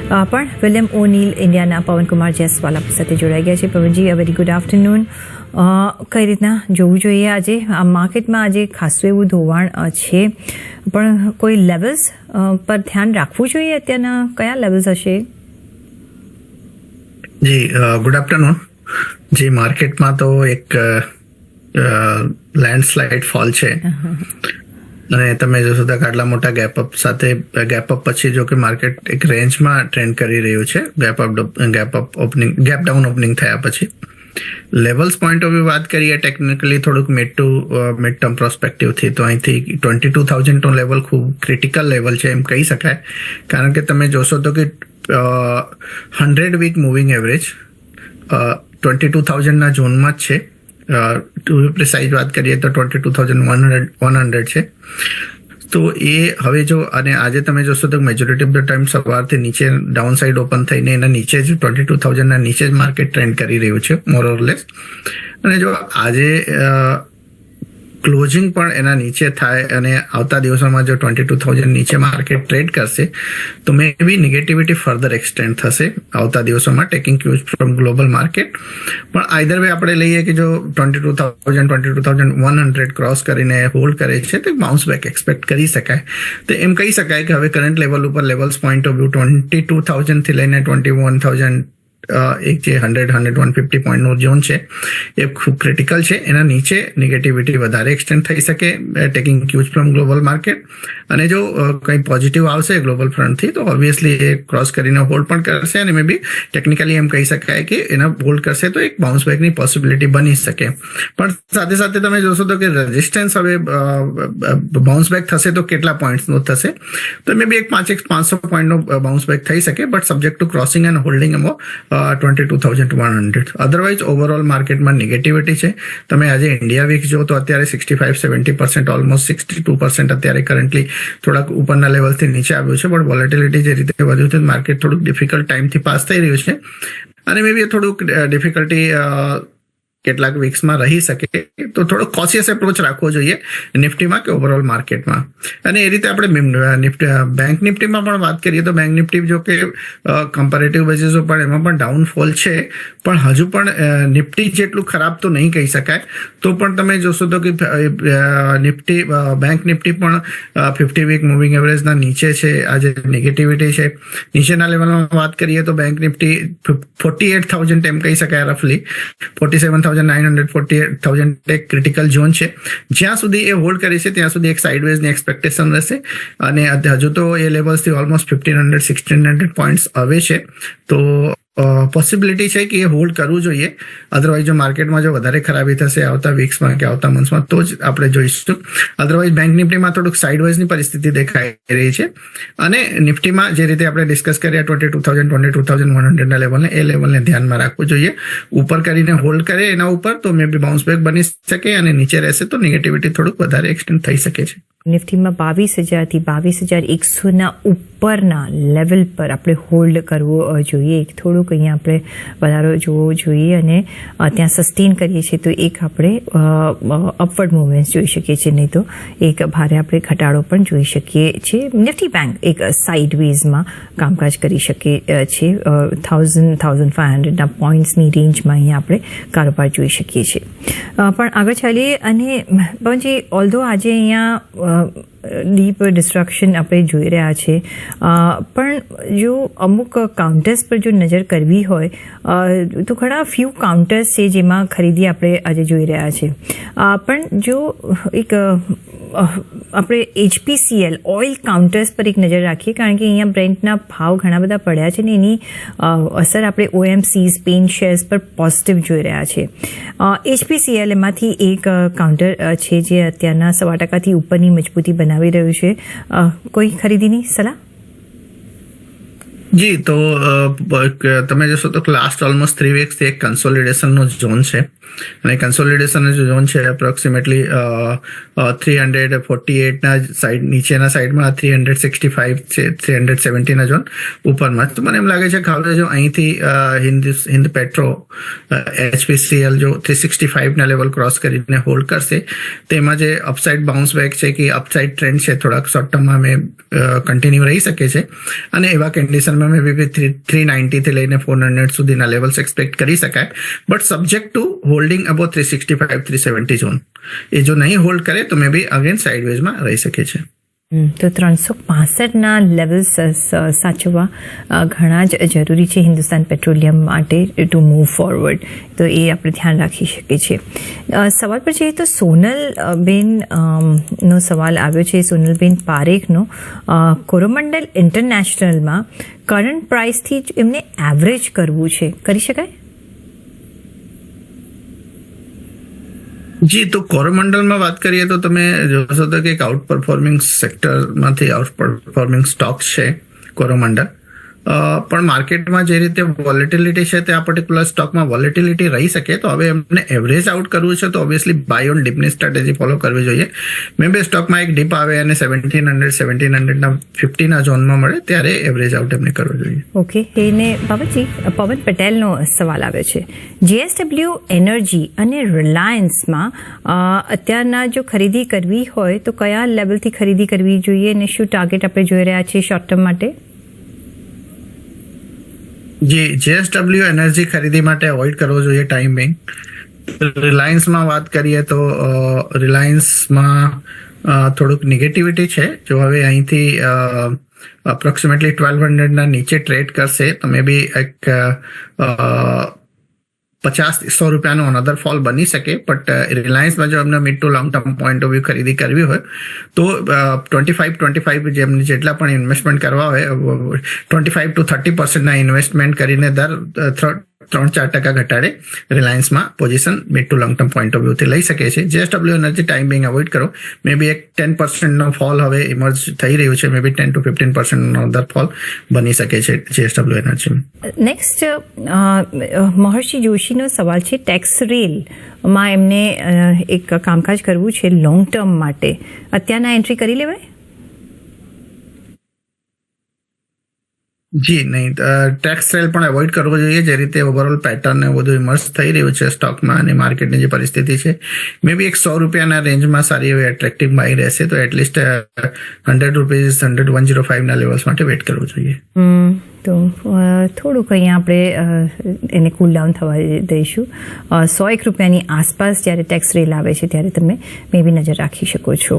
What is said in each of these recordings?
પણ વિલિયમ ઓનીલ ઇન્ડિયાના પવનકુમાર જયસ્વાલ આપણી સાથે જોડાઈ ગયા છે. પવનજી, વેરી ગુડ આફ્ટરનૂન. કઈ રીતના જોવું જોઈએ આજે આ માર્કેટમાં? આજે ખાસું એવું ધોવાણ છે, પણ કોઈ લેવલ્સ પર ધ્યાન રાખવું જોઈએ? અત્યારના કયા લેવલ્સ હશે? જી ગુડ આફ્ટરનૂન. જી માર્કેટમાં તો એક લેન્ડસ્લાઇડ ફોલ છે અને તમે જોશો તો આટલા મોટા ગેપઅપ સાથે ગેપઅપ પછી જો કે માર્કેટ એક રેન્જમાં ટ્રેન્ડ કરી રહ્યું છે. ગેપ ડાઉન ઓપનિંગ થયા પછી લેવલ્સ પોઈન્ટ ઓફ વ્યૂ વાત કરીએ ટેકનિકલી થોડુંક મિડ ટર્મ પ્રોસ્પેક્ટિવથી તો અહીંથી 22,000 લેવલ ખૂબ ક્રિટિકલ લેવલ છે એમ કહી શકાય. કારણ કે તમે જોશો તો કે 100 વીક મૂવિંગ એવરેજ 22,000 ઝોનમાં જ છે. ટુ બી પ્રિસાઇઝ વાત કરીએ તો 22,100 છે. તો એ હવે જો અને આજે તમે જોશો તો મેજોરિટી ઓફ ધ ટાઈમ સવારથી નીચે ડાઉન સાઇડ ઓપન થઈને એના નીચે જ 22,000 નીચે જ માર્કેટ ટ્રેન્ડ કરી રહ્યું છે મોર ઓર લેસ. અને જો આજે ક્લોઝિંગ પણ એના નીચે થાય અને આવતા દિવસોમાં જો 22,000 નીચે માર્કેટ ટ્રેડ કરશે તો મે બી નેગેટિવિટી ફર્ધર એક્સટેન્ડ થશે આવતા દિવસોમાં, taking cues from global market. પણ આઈધર વે આપણે લઈએ કે જો 22,100 ક્રોસ કરીને હોલ્ડ કરે છે તો બાઉન્સ બેક એક્સપેક્ટ કરી શકાય. તો એમ કહી શકાય કે હવે કરંટ લેવલ ઉપર લેવલ્સ પોઈન્ટ ઓફ વ્યૂ 22,000 થી લઈને 21,000 એક જે 100-150 પોઈન્ટનો ઝોન છે એ ખૂબ ક્રિટિકલ છે. એના નીચે નેગેટિવિટી વધારે એક્સટેન્ડ થઈ શકે, taking cues from global market. અને જો કંઈ પોઝિટિવ આવશે ગ્લોબલ ફ્રન્ટથી તો ઓબ્વિયસલી એ ક્રોસ કરીને હોલ્ડ પણ કરશે અને મે બી ટેકનિકલી એમ કહી શકાય કે એના હોલ્ડ કરશે તો એક બાઉન્સ બેકની પોસિબિલિટી બની શકે. પણ સાથે સાથે તમે જોશો તો કે રેઝિસ્ટન્સ હવે બાઉન્સ બેક થશે તો કેટલા પોઈન્ટ્સનો થશે? તો મે બી એક 500 પોઈન્ટનો બાઉન્સ બેક થઈ શકે, but subject to crossing and holding એમાં 22,100. અધરવાઇઝ ઓવરઓલ માર્કેટમાં નેગેટિવિટી છે. તમે આજે ઇન્ડિયા વીક જો તો અત્યારે 65-70%, ઓલમોસ્ટ 62% અત્યારે કરન્ટલી થોડાક ઉપરના લેવલથી નીચે આવ્યું છે. પણ વોલેટિલિટી જે રીતે વધ્યું છે માર્કેટ થોડુંક ડિફિકલ્ટ ટાઈમથી પાસ થઈ રહ્યું છે અને મે બી થોડુંક ડિફિકલ્ટી કેટલાક વીક્સમાં રહી શકે. તો થોડો કોશિયસ એપ્રોચ રાખવો જોઈએ નિફ્ટીમાં કે ઓવરઓલ માર્કેટમાં. અને એ રીતે આપણે બેંક નિફ્ટીમાં પણ વાત કરીએ તો બેંક નિફ્ટી જો કે કમ્પેરેટિવ બેસિસ ઉપર એમાં પણ ડાઉનફોલ છે, પણ હજુ પણ નિફ્ટી જેટલું ખરાબ તો નહીં કહી શકાય. તો પણ તમે જોશો તો કે નિફ્ટી બેંક નિફ્ટી પણ 50 વીક મૂવિંગ એવરેજના નીચે છે. આજે નેગેટિવિટી છે. નીચેના લેવલમાં વાત કરીએ તો બેંક નિફ્ટી 48,000 એમ કહી શકાય રફલી. 47,900 48,000 એક ક્રિટિકલ ઝોન છે. જ્યાં સુધી એ હોલ્ડ કરે છે ત્યાં સુધી એક સાઇડવેઝની એક્સપેક્ટેશન રહેશે અને હજુ તો એ લેવલ્સથી ઓલમોસ્ટ 1,500-1,600 પોઈન્ટ્સ આવે છે. તો પોસિબિલિટી છે કે એ હોલ્ડ કરવું જોઈએ. અધરવાઇઝ જો માર્કેટમાં જો વધારે ખરાબી થશે આવતા વીક્સમાં કે આવતા મંથમાં તો જ આપણે જોઈશું. અધરવાઇઝ બેંક નિફ્ટીમાં થોડુંક સાઇડવાઇઝની પરિસ્થિતિ દેખાઈ રહી છે. અને નિફ્ટીમાં જે રીતે આપણે ડિસ્કસ કર્યા 22,100 લેવલને એ લેવલને ધ્યાનમાં રાખવું જોઈએ. ઉપર કરીને હોલ્ડ કરે એના ઉપર તો મે બી બાઉન્સ બેક બની શકે અને નીચે રહેશે તો નેગેટિવિટી થોડુંક વધારે એક્સટેન્ડ થઈ શકે છે. નિફ્ટીમાં 22,000 થી 22,100 ઉપરના લેવલ પર આપણે હોલ્ડ કરવો જોઈએ. થોડુંક અહીંયા આપણે વધારો જોવો જોઈએ અને ત્યાં સસ્ટેન કરીએ છીએ તો એક આપણે અપવર્ડ મુવમેન્ટ જોઈ શકીએ છીએ, નહીં તો એક ભારે આપણે ઘટાડો પણ જોઈ શકીએ છીએ. નિફ્ટી બેંક એક સાઇડવેઝમાં કામકાજ કરી શકે છે. 1,000-1,500 પોઈન્ટ્સની રેન્જમાં અહીંયા આપણે કારોબાર જોઈ શકીએ છીએ. પણ આગળ ચાલીએ અને પવનજી, ઓલ્ધો આજે અહીંયા ડીપ ડિસ્ટ્રક્શન આપણે જોઈ રહ્યા છે, પણ જો અમુક કાઉન્ટર્સ પર જો નજર કરવી હોય તો ઘણા ફ્યુ કાઉન્ટર્સ છે જેમાં ખરીદી આપણે આજે જોઈ રહ્યા છે. પણ જો એક આપણે HPCL ઓઇલ કાઉન્ટર્સ પર એક નજર રાખીએ, કારણ કે અહીંયા બ્રેન્ટના ભાવ ઘણા બધા પડ્યા છે ને એની અસર આપણે OMC સ્પેન શેર્સ પર પોઝિટિવ જોઈ રહ્યા છે. HPCL એમાંથી એક કાઉન્ટર છે જે અત્યારના 1.25% ઉપરની મજબૂતી બનાવી રહ્યું છે. કોઈ ખરીદીની સલાહ? જી, તો તમે જોશો તો લાસ્ટ ઓલમોસ્ટ 3 વીક્સથી એક કન્સોલિડેશનનો ઝોન છે. અને કન્સોલિડેશન जो ઝોન છે એપ્રોક્સિમેટલી 348 ના સાઈડ નીચેના સાઈડમાં 365 છે, 370 ના ઝોન ઉપરમાં. તો મને એમ લાગે છે કે હવે જો અહીંથી હિન્દ પેટ્રો HPCL જો 365 ના લેવલ ક્રોસ કરીને હોલ્ડ કરશે, તેમાં જે અપસાઇડ બાઉન્સ બેક છે કે અપસાઇડ ટ્રેન્ડ છે થોડાક શોર્ટ ટર્મમાં મેં કન્ટિન્યુ રહી શકે છે. અને એવા કન્ડિશનમાં મેં બી 390 થી લઈને 400 સુધીના લેવલ્સ એક્સપેક્ટ કરી શકાય, but subject to holding above 365 370 zone. એ જો નહીં હોલ્ડ કરે તો મે બી અગેન સાઇડવેઝમાં રહી શકે છે. તો 365ના લેવલ્સ સાચવવા ઘણા જ જરૂરી છે હિન્દુસ્તાન પેટ્રોલિયમ માટે ટુ મૂવ ફોરવર્ડ. તો એ આપણે ધ્યાન રાખી શકીએ છીએ. સવાલ પર જઈએ તો સોનલબેન નો સવાલ આવ્યો છે, સોનલબેન પારેખનો. કોરોમંડલ ઇન્ટરનેશનલમાં કરંટ પ્રાઇસથી જ એમને એવરેજ કરવું છે, કરી શકાય? જી, તો કોરોમંડલમાં વાત કરીએ તો તમે જોશો તો કે એક આઉટ પરફોર્મિંગ સેક્ટરમાંથી આઉટ પરફોર્મિંગ સ્ટોક છે કોરોમંડલ. પણ માર્કેટમાં જે રીતે વોલેટિલિટી છે તે આ પર્ટિક્યુલર સ્ટોકમાં વોલેટિલિટી રહી શકે, તો હવે એમને એવરેજ આઉટ કરવું છે તો ઓબ્વિયસલી બાય ઓન ડીપની સ્ટ્રેટેજી ફોલો કરવી જોઈએ. મે બે સ્ટોકમાં એક ડીપ આવે અને 1750 ના ઝોનમાં મળે ત્યારે એવરેજ આઉટ એમને કરવું જોઈએ. ઓકે. એને બાબતજી પવન પટેલનો સવાલ આવ્યો છે. JSW એનર્જી અને રિલાયન્સમાં અત્યારના જો ખરીદી કરવી હોય તો કયા લેવલથી ખરીદી કરવી જોઈએ અને શું ટાર્ગેટ આપણે જોઈ રહ્યા છીએ શોર્ટ ટર્મ માટે? જી, JSW એનર્જી ખરીદી માટે અવોઇડ કરવો જોઈએ ટાઈમ બિંગ. રિલાયન્સમાં વાત કરીએ તો રિલાયન્સમાં થોડુંક નેગેટિવિટી છે. જો હવે અહીંથી અપ્રોક્સિમેટલી 1200 નીચે ટ્રેડ કરશે તો મે બી એક 50-100 રૂપિયાનો અનધર ફોલ બની શકે. બટ રિલાયન્સમાં જો એમને mid to long term point of view ખરીદી કરવી હોય તો 25 જેમને જેટલા પણ ઇન્વેસ્ટમેન્ટ કરવા હોય 25 to 30% ઇન્વેસ્ટમેન્ટ કરીને દર 3-4% ઘટાડે રિલાયન્સમાં position mid to long term point of વ્યૂથી લઈ શકે છે. JSW energy time being avoid કરો. મે બી એક 10% ફોલ હવે ઇમર્જ થઈ રહ્યું છે, મે બી 10 to 15% અધર ફોલ બની શકે છે JSW એનર્જી. નેક્સ્ટ મહર્ષિ જોશીનો સવાલ છે. ટેક્સ રેલમાં એમને એક કામકાજ કરવું છે લોંગ ટર્મ માટે, અત્યારના એન્ટ્રી કરી લેવાય? જી નહીં, ટેક્સ સેલ પણ એવોઇડ કરવો જોઈએ. જે રીતે ઓવરઓલ પેટર્ન ને બધું ઇમર્સ થઈ રહ્યું છે સ્ટોકમાં અને માર્કેટની જે પરિસ્થિતિ છે, મે બી એક 100 રૂપિયાના રેન્જમાં સારી એવી એટ્રેક્ટિવ બાય રહેશે, તો એટલીસ્ટ 100 રૂપીઝ 101.05 ના લેવલ્સ માટે વેઇટ કરવું જોઈએ. તો થોડુંક અહીંયા આપણે એને કૂલ ડાઉન થવા દઈશું. 101 રૂપિયાની આસપાસ જ્યારે ટેક્સ રેલ આવે છે ત્યારે તમે મે બી નજર રાખી શકો છો.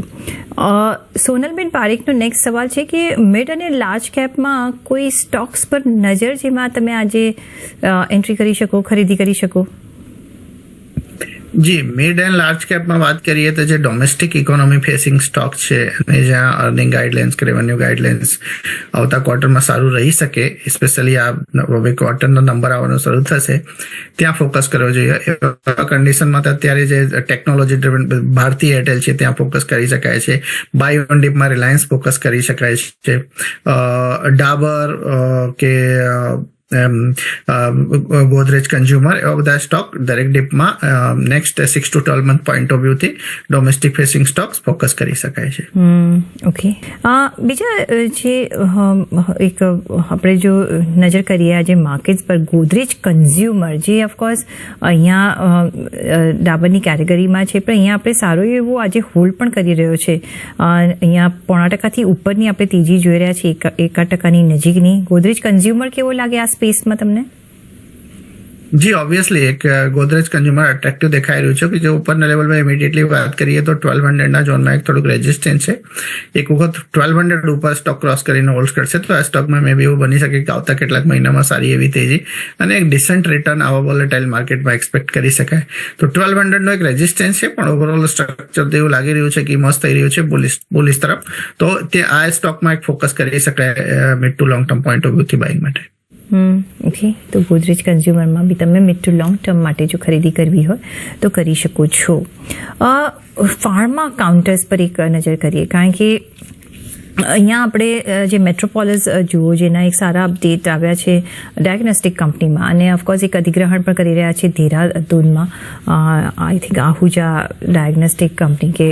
સોનલબેન પારેખનો નેક્સ્ટ સવાલ છે કે મિડ અને લાર્જ કેપમાં કોઈ સ્ટોક્સ પર નજર જેમાં તમે આજે એન્ટ્રી કરી શકો, ખરીદી કરી શકો? જી, મિડ એન્ડ લાર્જ કેપમાં વાત કરીએ તો જે ડોમેસ્ટિક ઇકોનોમી ફેસિંગ સ્ટોક છે અને જ્યાં અર્નિંગ ગાઈડલાઇન્સ કે રેવન્યુ ગાઈડલાઇન્સ આવતા ક્વાર્ટરમાં સારું રહી શકે, સ્પેશિયલી આ હવે ક્વાર્ટરનો નંબર આવવાનો શરૂ થશે, ત્યાં ફોકસ કરવો જોઈએ. કન્ડિશનમાં અત્યારે જે ટેકનોલોજી ડ્રિવન ભારતી એરટેલ છે ત્યાં ફોકસ કરી શકાય છે. બાય ઓન ડીપમાં રિલાયન્સ ફોકસ કરી શકાય છે. ડાબર કે ગોદરેજ કન્ઝ્યુમર એવા બધા સ્ટોક દરેક ડીપમાં next 6 to 12 month point of વ્યૂથી ડોમેસ્ટિક ફેસિંગ સ્ટોક્સ ફોકસ કરી શકાય છે. ઓકે. બીજા જે એક આપણે જો નજર કરીએ આજે માર્કેટ્સ પર, ગોદરેજ કન્ઝ્યુમર જે ઓફકોર્સ અહીંયા ડાબરની કેટેગરીમાં છે, પણ અહીંયા આપણે સારો એવો આજે હોલ્ડ પણ કરી રહ્યો છે. અહીંયા 0.5% ઉપરની આપણે તેજી જોઈ રહ્યા છીએ, 1% નજીકની. ગોદરેજ કન્ઝ્યુમર કેવો લાગે આ સ્પેસમાં તમને? જી, ઓબ્વિયસલી એક ગોદરેજ કન્ઝ્યુમર એટ્રેક્ટિવ દેખાઈ રહ્યું છે કે જો ઉપરના લેવલમાં ઇમિડિયેટલી વાત કરીએ તો 1200 ના ઝોનમાં એક થોડુંક રેઝિસ્ટન્સ છે. એક વખત 1200 ઉપર સ્ટોક ક્રોસ કરીને હોલ્ડ કરશે તો આ સ્ટોકમાં મે બી એવું બની શકે કે આવતા કેટલાક મહિનામાં સારી એવી તેજી અને એક ડિસન્ટ રિટર્ન આવા વોલેટાઇલ માર્કેટમાં એક્સપેક્ટ કરી શકાય. તો 1200 નો એક રેઝિસ્ટન્સ છે, પણ ઓવરઓલ સ્ટ્રક્ચર તો એવું લાગી રહ્યું છે કે મસ્ત થઈ રહ્યું છે બુલિશ તરફ, તો તે આ સ્ટોકમાં એક ફોકસ કરી શકાય mid to long term point of વ્યૂથી બાઇંગ માટે. ઓકે. તો ગોદરેજ કન્ઝ્યુમરમાં બી તમે મિડ ટુ લોંગ ટર્મ માટે જો ખરીદી કરવી હોય તો કરી શકો છો. ફાર્મા કાઉન્ટર્સ પર એક નજર કરીએ, કારણ કે અહીંયા આપણે જે મેટ્રોપોલિસ જુઓ જેના એક સારા અપડેટ આવ્યા છે ડાયગ્નોસ્ટિક કંપનીમાં અને ઓફકોર્સ એક અધિગ્રહણ પણ કરી રહ્યા છે દેહરાદૂનમાં I think Ahuja diagnostic company કે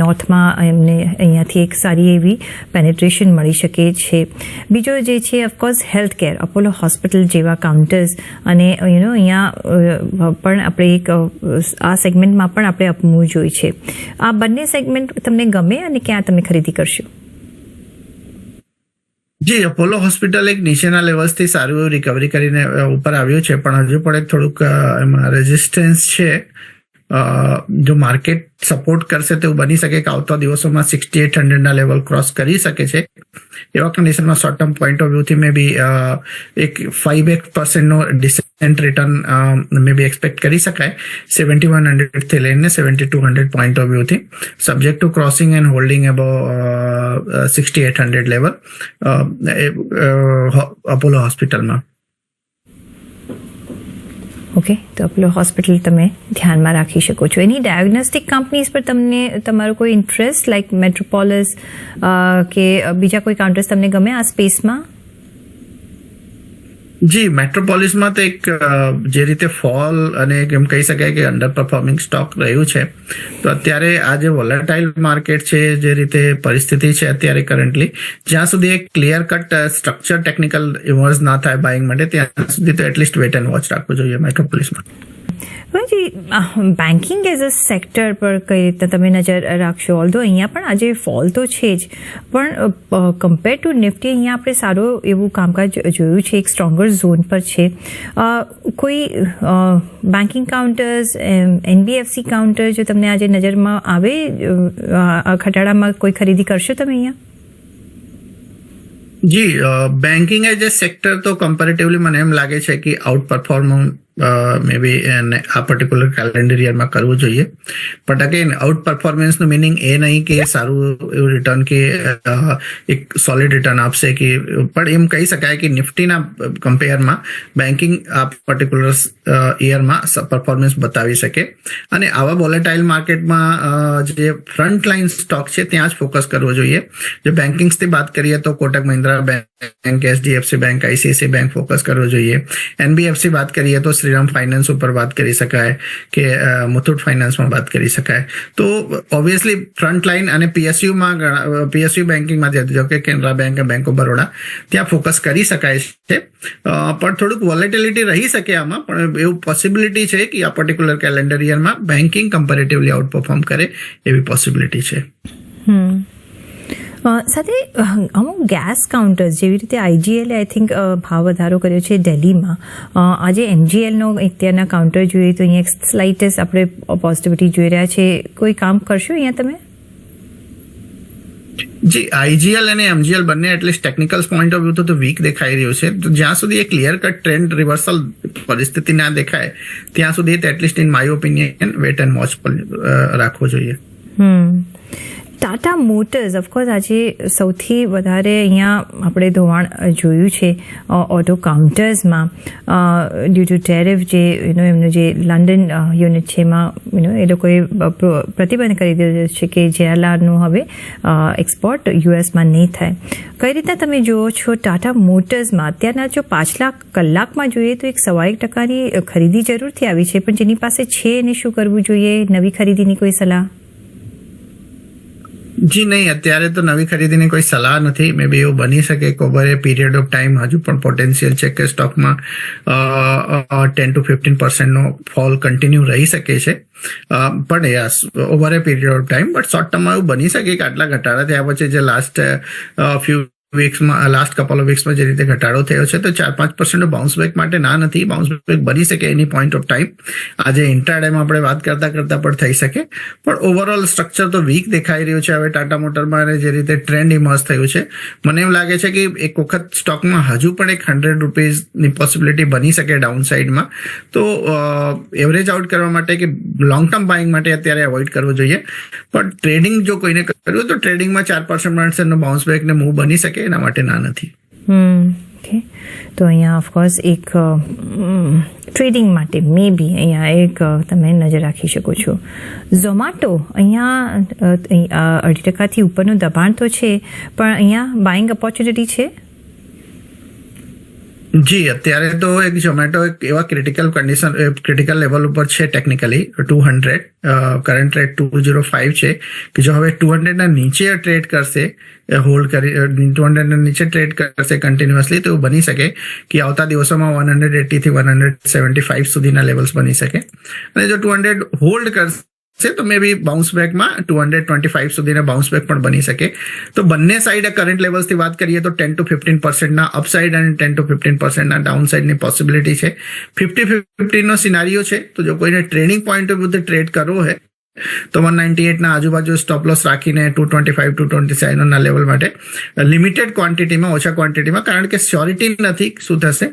નોર્થમાં એમને અહીંયાથી એક સારી એવી પેનેટ્રેશન મળી શકે છે. બીજો જે છે of course health care Apollo hospital જેવા કાઉન્ટર્સ અને અહીંયા પણ આપણે એક આ સેગમેન્ટમાં પણ આપણે અપમૂવ જોઈ છે. આ બંને સેગમેન્ટ તમને ગમે અને ક્યાં તમે ખરીદી કરશો? જી, અપોલો હોસ્પિટલ એક નીચેના લેવલ્સથી સારું એવું રિકવરી કરીને ઉપર આવ્યું છે, પણ હજુ પણ એક થોડુંક એમાં રેઝિસ્ટન્સ છે. જો માર્કેટ સપોર્ટ કરશે તો બની શકે કે આવતા દિવસોમાં 6800 લેવલ ક્રોસ કરી શકે છે. એવા કન્ડિશનમાં શોર્ટ ટર્મ પોઈન્ટ ઓફ વ્યૂથી મે બી એક 5% નો decent return may be expect કરી શકાય 7100 થી લઈને 7200 પોઈન્ટ ઓફ વ્યૂથી, subject to crossing and holding above 6800 level Apollo હોસ્પિટલમાં. ઓકે, તો અપોલો હોસ્પિટલ તમે ધ્યાનમાં રાખી શકો છો. એની ડાયગ્નોસ્ટિક કંપનીઝ પર તમને તમારો કોઈ ઇન્ટરેસ્ટ લાઈક મેટ્રોપોલિસ કે બીજા કોઈ કાઉન્ટર્સ તમને ગમે આ સ્પેસમાં? જી, મેટ્રોપોલિસમાં તો એક જે રીતે ફોલ અને એમ કહી શકાય કે અંડર પરફોર્મિંગ સ્ટોક રહ્યું છે, તો અત્યારે આ જે વોલેટાઇલ માર્કેટ છે, જે રીતે પરિસ્થિતિ છે અત્યારે કરન્ટલી, જ્યાં સુધી એક clear cut structure technical emerge ના થાય બાઇંગ માટે, ત્યાં સુધી તો એટલીસ્ટ વેટ એન્ડ વોચ રાખવું જોઈએ મેટ્રોપોલિસમાં. બેન્કિંગ એઝ અ સેક્ટર પર કઈ રીતે તમે નજર રાખશો? ઓલ્ધો અહીંયા પણ આજે ફોલ તો છે જ, પણ કમ્પેર ટુ નિફ્ટી અહીંયા આપણે સારું એવું કામકાજ જોયું છે, એક સ્ટ્રોંગર ઝોન પર છે. કોઈ બેન્કિંગ કાઉન્ટર્સ, એનબીએફસી કાઉન્ટર જો તમને આજે નજરમાં આવે ઘટાડામાં કોઈ ખરીદી કરશો તમે અહીંયા? જી, બેન્કિંગ એઝ એ સેક્ટર તો કમ્પેરેટિવલી મને એમ લાગે છે કે આઉટ પરફોર્મન્સ મે બી આ પર્ટિક્યુલર કેલેન્ડર યરમાં કરવું જોઈએ. બટ અગેન આઉટ પરફોર્મન્સનું મિનિંગ એ નહીં કે સારું એવું રિટર્ન કે એક સોલિડ રિટર્ન આપશે, કે પણ એમ કહી શકાય કે નિફ્ટીના કમ્પેરમાં બેન્કિંગ આ પર્ટિક્યુલર યરમાં પરફોર્મન્સ બતાવી શકે. અને આવા વોલેટાઇલ માર્કેટમાં જે ફ્રન્ટ લાઇન સ્ટોક છે ત્યાં જ ફોકસ કરવો જોઈએ. જો બેન્કિંગ્સથી વાત કરીએ તો Kotak Mahindra bank, HDFC bank, ICICI bank focus કરવો જોઈએ. એનબીએફસી વાત કરીએ તો શ્રીરામ ફાઇનાન્સ ઉપર વાત કરી શકાય કે મુથુટ ફાઇનાન્સમાં વાત કરી શકાય. તો ઓબ્વિયસલી ફ્રન્ટ લાઇન અને પીએસયુ બેન્કિંગમાં જો કે Canara bank, bank of Baroda, ત્યાં ફોકસ કરી શકાય છે. પણ થોડુંક વોલેટિલિટી રહી શકે આમાં, પણ એવું પોસિબિલિટી છે કે આ પર્ટિક્યુલર કેલેન્ડર યરમાં બેન્કિંગ કમ્પેરેટિવલી આઉટ પરફોર્મ કરે એવી પોસિબિલિટી છે. સાથે અમુક ગેસ કાઉન્ટર્સ જેવી રીતે આઈજીએલ આઈ થિંક ભાવ વધારો કર્યો છે દિલ્હીમાં. આજે એમજીએલનો અત્યારના કાઉન્ટર જોઈએ તો અહીંયા એક સ્લાઇટેસ્ટ આપણે પોઝિટિવિટી જોઈ રહ્યા છે. કોઈ કામ કરશો અહીંયા તમે? જી, આઈજીએલ અને એમજીએલ બંને at least technical point of view તો વીક દેખાઈ રહ્યું છે. તો જ્યાં સુધી એક ક્લિયર કટ ટ્રેન્ડ રિવર્સલ પરિસ્થિતિ ના દેખાય ત્યાં સુધી at least in my opinion wait and watch પર રાખવો જોઈએ. ટાટા મોટર્સ ઓફકોર્સ આજે સૌથી વધારે અહીંયા આપણે ધોવાણ જોયું છે ઓટો કાઉન્ટર્સમાં ડ્યુ ટુ ટેરિફ. જે એમનું જે લંડન યુનિટ છે એમાં એ લોકોએ પ્રતિબંધ કરી દીધો છે કે જેએલઆરનું હવે એક્સપોર્ટ યુએસમાં નહીં થાય. કઈ રીતના તમે જુઓ છો ટાટા મોટર્સમાં અત્યારના? જો પાછલા કલાકમાં જોઈએ તો 1.25% ખરીદી જરૂરથી આવી છે, પણ જેની પાસે છે એને શું કરવું જોઈએ? નવી ખરીદીની કોઈ સલાહ? જી નહીં, અત્યારે તો નવી ખરીદીની કોઈ સલાહ નથી. મે બી એવું બની શકે કે over A period of time હજુ પણ પોટેન્શિયલ છે કે સ્ટોકમાં 10 to 15% નો ફોલ કન્ટિન્યુ રહી શકે છે. પણ yes, over A period of time. But short ટર્મમાં એવું બની શકે કે આટલા ઘટાડા થયા પછી જે લાસ્ટ કપલ ઓફ વીક્સમાં જે રીતે ઘટાડો થયો છે તો 4-5% બાઉન્સ બેક માટે ના નથી. બાઉન્સ બેક બની શકે એની પોઈન્ટ ઓફ ટાઈમ. આજે ઇન્ટ્રાડેમાં આપણે વાત કરતા પણ થઈ શકે, પણ ઓવરઓલ સ્ટ્રક્ચર તો વીક દેખાઈ રહ્યું છે હવે ટાટા મોટરમાં. અને જે રીતે ટ્રેન્ડ ઇમર્જ થયું છે, મને એમ લાગે છે કે એક વખત સ્ટોકમાં હજુ પણ એક ₹100ની પોસિબિલિટી બની શકે ડાઉન સાઇડમાં. તો એવરેજ આઉટ કરવા માટે કે લોંગ ટર્મ બાઇંગ માટે અત્યારે અવોઇડ કરવું જોઈએ. પણ ટ્રેડિંગ જો કોઈને કરવું તો ટ્રેડિંગમાં 4% નો બાઉન્સ બેક ને મૂવ બની શકે, એના માટે ના નથી. ઓકે, તો અહીંયા ઓફકોર્સ એક ટ્રેડિંગ માટે મે બી અહીંયા એક તમે નજર રાખી શકો છો. ઝોમાટો અહીંયા 2.5% ઉપરનું દબાણ તો છે, પણ અહીંયા બાઇંગ ઓપોર્ચ્યુનિટી છે. જી, અત્યારે તો એક ઝોમેટો એક એવા ક્રિટિકલ લેવલ ઉપર છે ટેકનિકલી 200, કરંટ રેટ 205 છે કે જો હવે 200 ના નીચે ટ્રેડ કરશે, હોલ્ડ કરી 200 ના નીચે ટ્રેડ કરશે કન્ટિન્યુઅસલી, તો એવું બની શકે કે આવતા દિવસોમાં 180 થી 175 સુધીના લેવલ્સ બની શકે. અને જો 200 હોલ્ડ કરશે તો મે બી બાઉન્સ બેકમાં 225 સુધીના બાઉન્સ બેક પણ બની શકે. તો બંને સાઈડ કરંટ લેવલ્સથી વાત કરીએ તો 10 to 15% અપસાઇડ અને 10 to 15% ડાઉનસાઇડની પોસિબિલિટી છે. 50-50 નો સિનારીઓ છે. તો જો કોઈને ટ્રેડિંગ પોઈન્ટ ઓફ વ્યૂથી ટ્રેડ કરવો હોય તો 198 ના આજુબાજુ સ્ટોપ લોસ રાખીને 225-227 ના લેવલ માટે લિમિટેડ ક્વોન્ટિટીમાં, ઓછા ક્વોન્ટિટીમાં, કારણ કે શ્યોરિટી નથી શું થશે,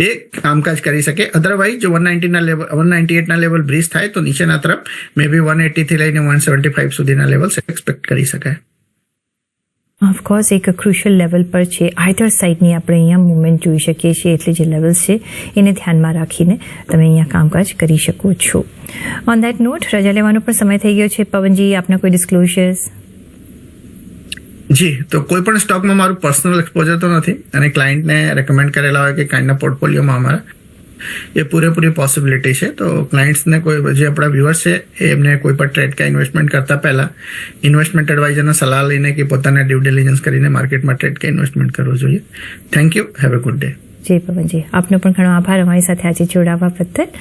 એ કામકાજ કરી શકે. અધરવાઇઝ જો 198 ના લેવલ બ્રીચ થાય તો નીચેના તરફ મે બી 180 થી લઈને 175 સુધીના લેવલ્સ એક્સપેક્ટ કરી શકાય. ઓફકોર્સ એક ક્રુશિયલ લેવલ પર છે. આઈધર સાઇડની આપણે અહીંયા મુવમેન્ટ જોઈ શકીએ છીએ, એટલે જે લેવલ્સ છે એને ધ્યાનમાં રાખીને તમે અહીંયા કામકાજ કરી શકો છો. ઓન ધેટ નોટ, રજા લેવાનો પણ સમય થઈ ગયો છે. પવનજી, આપના કોઈ ડિસ્ક્લોઝર્સ? જી, તો કોઈ પણ સ્ટોકમાં મારું પર્સનલ એક્સપોઝર તો નથી, અને ક્લાયન્ટને રેકમેન્ડ કરેલા હોય કે કાઇન્ડના પોર્ટફોલિયોમાં અમારા એ પૂરેપૂરી પોસિબિલિટી છે. તો ક્લાયન્ટ્સને કોઈ જે આપણા વ્યુઅર્સ છે એમને કોઈ પણ ટ્રેડ કે ઇન્વેસ્ટમેન્ટ કરતા પહેલા ઇન્વેસ્ટમેન્ટ એડવાઇઝરનો સલાહ લઈને કે પોતાના ડ્યુ ડિલિજન્સ કરીને માર્કેટમાં ટ્રેડ કે ઇન્વેસ્ટમેન્ટ કરવું જોઈએ. Thank you. Have a good day. જી પવનજી, આપનો પણ ઘણો આભાર અમારી સાથે આજે જોડાવા બદલ.